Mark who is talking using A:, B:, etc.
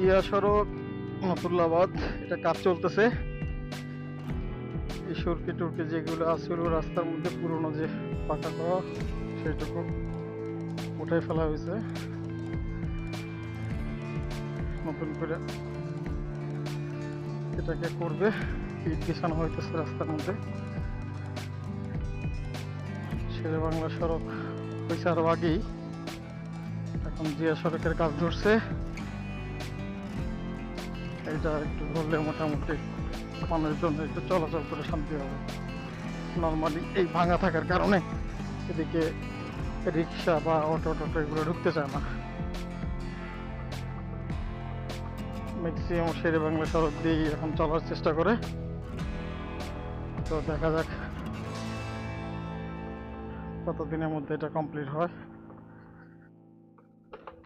A: জিয়া সড়ক নতুল্লাবাদ, এটা কাজ চলতেছে। এই সরকি টরকি যেগুলো আছে রাস্তার মধ্যে পুরনো যে পাকা করা সেটুকু উঠাই ফেলা হয়েছে, নতুন করে এটাকে করবে, ইট বিছানো হইতেছে রাস্তার মধ্যে। শেরে বাংলা সড়ক হয়েছে আরো আগেই, এখন জিয়া সড়কের কাজ ধরছে। এটা একটু হলে মোটামুটি মানুষজন একটু চলাচল করে শান্তি হবে। নর্মালি এই ভাঙা থাকার কারণে এদিকে রিক্সা বা অটো টোটো এগুলো ঢুকতে চায় না। ম্যাক্সিমাম শেরে বাংলা সড়ক দিয়েই এখন চলার চেষ্টা করে। তো দেখা যাক কতদিনের মধ্যে এটা কমপ্লিট হয়।